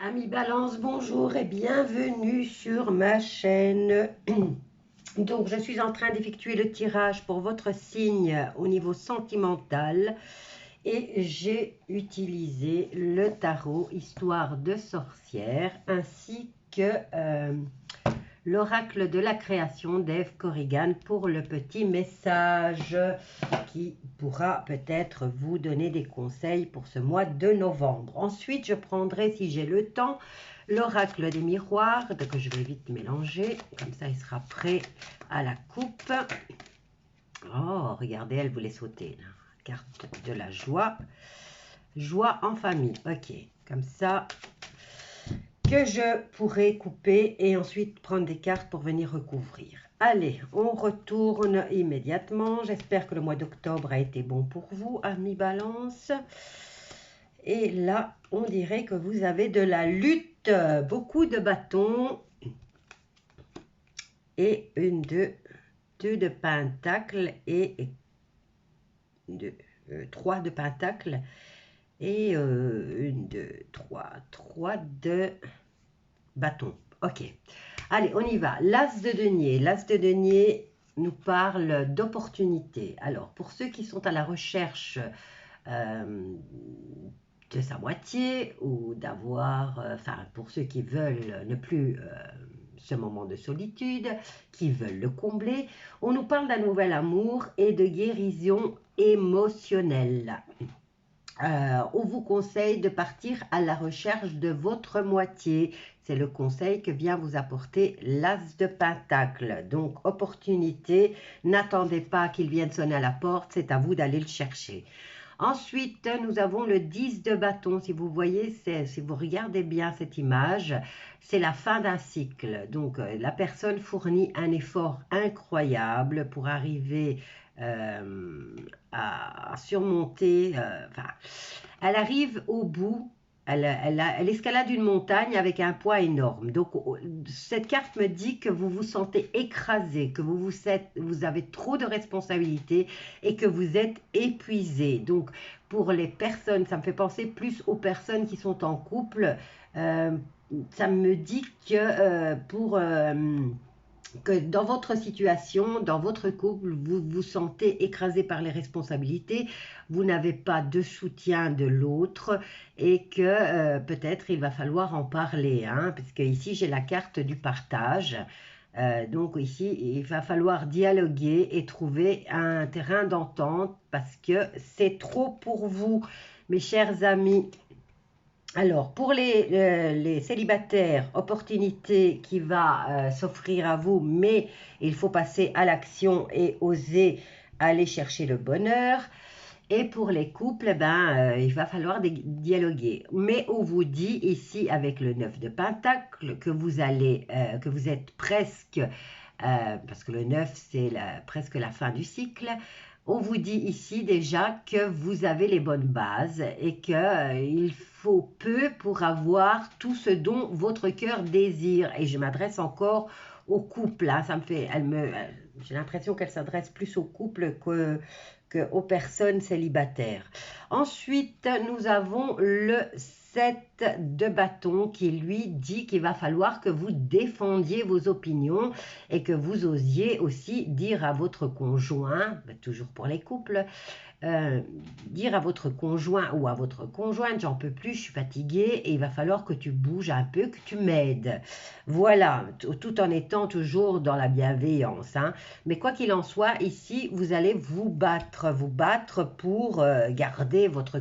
Amis Balance, bonjour et bienvenue sur ma chaîne. Donc, je suis en train d'effectuer le tirage pour votre signe au niveau sentimental et j'ai utilisé le tarot Histoire de sorcière ainsi que l'oracle de la création d'Eve Corrigan pour le petit message qui pourra peut-être vous donner des conseils pour ce mois de novembre. Ensuite, je prendrai, si j'ai le temps, l'oracle des miroirs, que je vais vite mélanger, comme ça il sera prêt à la coupe. Oh, regardez, elle voulait sauter, là. Carte de la joie. Joie en famille, ok, comme ça que je pourrai couper et ensuite prendre des cartes pour venir recouvrir. Allez, on retourne immédiatement. J'espère que le mois d'octobre a été bon pour vous, amis Balance. Et là, on dirait que vous avez de la lutte. Beaucoup de bâtons. Et deux de pentacles et trois de pentacles. Et trois de bâton. Ok. Allez, on y va. L'as de denier. L'as de denier nous parle d'opportunités. Alors, pour ceux qui sont à la recherche de sa moitié ou d'avoir, pour ceux qui veulent ne plus ce moment de solitude, qui veulent le combler, on nous parle d'un nouvel amour et de guérison émotionnelle. On vous conseille de partir à la recherche de votre moitié. C'est le conseil que vient vous apporter l'As de Pentacle. Donc, opportunité, n'attendez pas qu'il vienne sonner à la porte, c'est à vous d'aller le chercher. Ensuite, nous avons le 10 de bâton. Si vous voyez, si vous regardez bien cette image, c'est la fin d'un cycle. Donc, la personne fournit un effort incroyable pour arriver à surmonter. Elle arrive au bout. Elle escalade une montagne avec un poids énorme. Donc, cette carte me dit que vous vous sentez écrasé, que vous avez trop de responsabilités et que vous êtes épuisé. Donc, pour les personnes, ça me fait penser plus aux personnes qui sont en couple. Ça me dit que que dans votre situation, dans votre couple, vous vous sentez écrasé par les responsabilités, vous n'avez pas de soutien de l'autre et que peut-être il va falloir en parler, hein, parce que ici j'ai la carte du partage. Donc ici, il va falloir dialoguer et trouver un terrain d'entente parce que c'est trop pour vous, mes chers amis. Alors, pour les célibataires, opportunité qui va s'offrir à vous, mais il faut passer à l'action et oser aller chercher le bonheur. Et pour les couples, il va falloir dialoguer. Mais on vous dit ici, avec le 9 de Pentacle, que vous êtes presque, parce que le 9, c'est presque la fin du cycle. On vous dit ici déjà que vous avez les bonnes bases et qu'il faut peu pour avoir tout ce dont votre cœur désire. Et je m'adresse encore au couple. Hein, j'ai l'impression qu'elle s'adresse plus au couple qu'aux personnes célibataires. Ensuite, nous avons le 7 de bâton qui lui dit qu'il va falloir que vous défendiez vos opinions et que vous osiez aussi dire à votre conjoint, toujours pour les couples, dire à votre conjoint ou à votre conjointe, j'en peux plus, je suis fatiguée et il va falloir que tu bouges un peu, que tu m'aides. Voilà, tout en étant toujours dans la bienveillance. Hein. Mais quoi qu'il en soit, ici, vous allez vous battre pour garder votre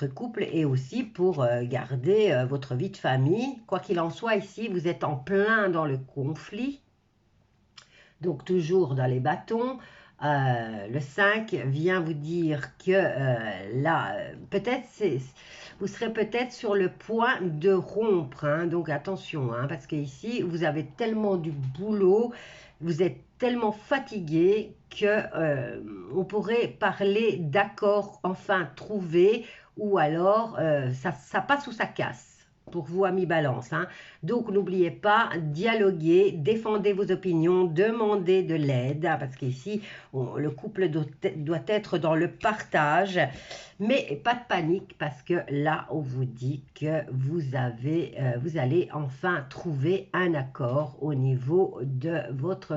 couple et aussi pour garder votre vie de famille. Quoi qu'il en soit, ici, vous êtes en plein dans le conflit. Donc, toujours dans les bâtons. Le 5 vient vous dire que là, vous serez peut-être sur le point de rompre. Hein, donc, attention, hein, parce qu'ici, vous avez tellement du boulot, vous êtes tellement fatigué que on pourrait parler d'accords enfin trouvés ou alors ça passe ou ça casse pour vous, amis Balance. Hein. Donc, n'oubliez pas, dialoguer, défendez vos opinions, demandez de l'aide, hein, parce qu'ici, le couple doit être dans le partage. Mais pas de panique parce que là, on vous dit que vous allez enfin trouver un accord au niveau de votre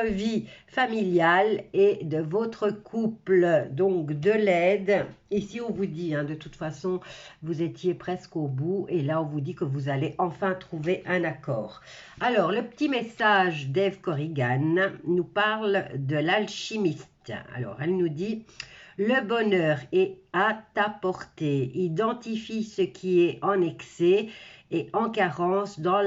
vie familiale et de votre couple. Donc, de l'aide. Ici, on vous dit, hein, de toute façon, vous étiez presque au bout et là, on vous dit que vous allez enfin trouver un accord. Alors, le petit message d'Eve Corrigan nous parle de l'alchimiste. Alors, elle nous dit « Le bonheur est à ta portée. Identifie ce qui est en excès et en carence dans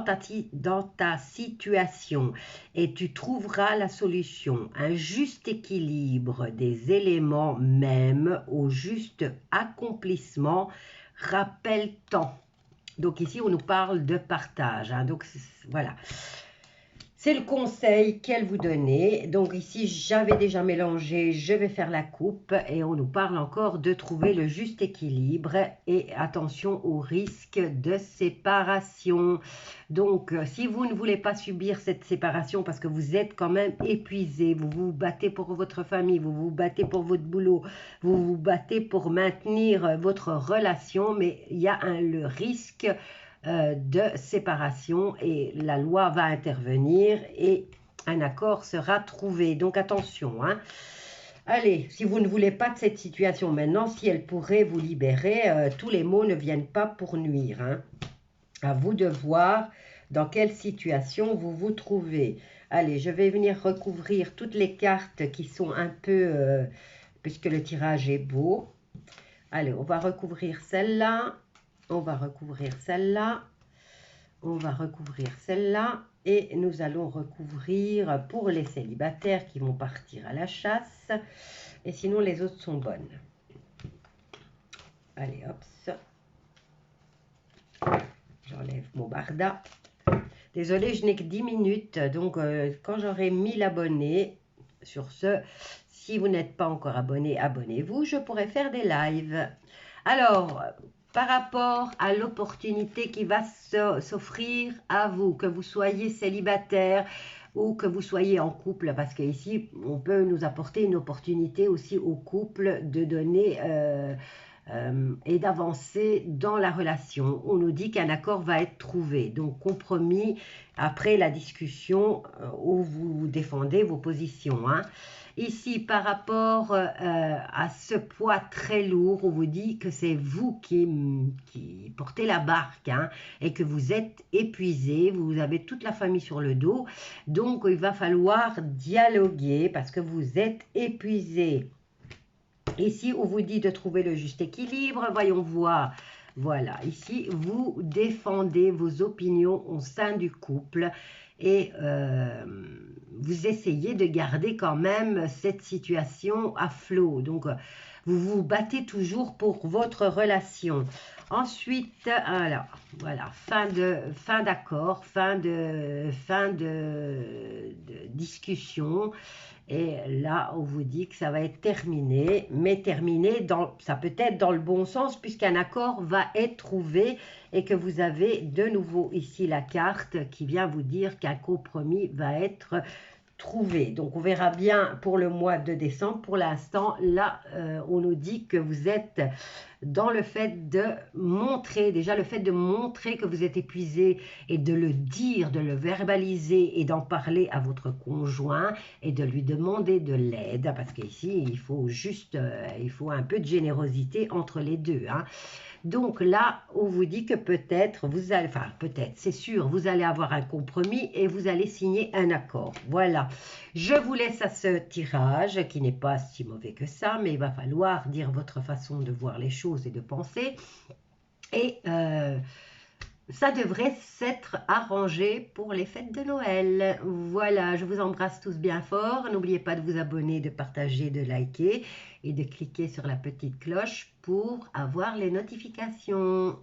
ta situation et tu trouveras la solution. Un juste équilibre des éléments même au juste accomplissement rappelle tant. » Donc ici, on nous parle de partage. Hein, donc voilà. C'est le conseil qu'elle vous donnait. Donc ici, j'avais déjà mélangé, je vais faire la coupe et on nous parle encore de trouver le juste équilibre et attention au risque de séparation. Donc, si vous ne voulez pas subir cette séparation parce que vous êtes quand même épuisé, vous vous battez pour votre famille, vous vous battez pour votre boulot, vous vous battez pour maintenir votre relation, mais il y a le risque de séparation et la loi va intervenir et un accord sera trouvé. Donc attention, hein. Allez, si vous ne voulez pas de cette situation maintenant, si elle pourrait vous libérer, tous les mots ne viennent pas pour nuire. Hein. À vous de voir dans quelle situation vous vous trouvez. Allez, je vais venir recouvrir toutes les cartes qui sont un peu, puisque le tirage est beau. Allez, on va recouvrir celle-là. On va recouvrir celle-là, on va recouvrir celle-là et nous allons recouvrir pour les célibataires qui vont partir à la chasse et sinon les autres sont bonnes. Allez, hop, j'enlève mon barda. Désolée, je n'ai que 10 minutes, donc quand j'aurai 1000 abonnés, sur ce, si vous n'êtes pas encore abonné, abonnez-vous, je pourrai faire des lives. Alors, par rapport à l'opportunité qui va s'offrir à vous, que vous soyez célibataire ou que vous soyez en couple, parce qu'ici, on peut nous apporter une opportunité aussi au couple de donner et d'avancer dans la relation. On nous dit qu'un accord va être trouvé, donc compromis après la discussion où vous défendez vos positions. Hein. Ici, par rapport à ce poids très lourd, on vous dit que c'est vous qui portez la barque hein, et que vous êtes épuisé, vous avez toute la famille sur le dos. Donc, il va falloir dialoguer parce que vous êtes épuisé. Ici, on vous dit de trouver le juste équilibre. Voyons voir. Voilà, ici, vous défendez vos opinions au sein du couple et vous essayez de garder quand même cette situation à flot. Donc, vous vous battez toujours pour votre relation. Ensuite, alors, voilà, fin d'accord, fin de discussion. Et là, on vous dit que ça va être terminé, mais terminé, ça peut être dans le bon sens, puisqu'un accord va être trouvé et que vous avez de nouveau ici la carte qui vient vous dire qu'un compromis va être trouvé. Donc, on verra bien pour le mois de décembre. Pour l'instant, là, on nous dit que vous êtes dans le fait de montrer, déjà le fait de montrer que vous êtes épuisé et de le dire, de le verbaliser et d'en parler à votre conjoint et de lui demander de l'aide. Parce qu'ici, il faut juste, il faut un peu de générosité entre les deux. Hein. Donc là, on vous dit que peut-être, vous allez, enfin peut-être, c'est sûr, vous allez avoir un compromis et vous allez signer un accord. Voilà, je vous laisse à ce tirage qui n'est pas si mauvais que ça, mais il va falloir dire votre façon de voir les choses et de penser. Et ça devrait s'être arrangé pour les fêtes de Noël. Voilà, je vous embrasse tous bien fort. N'oubliez pas de vous abonner, de partager, de liker et de cliquer sur la petite cloche pour avoir les notifications.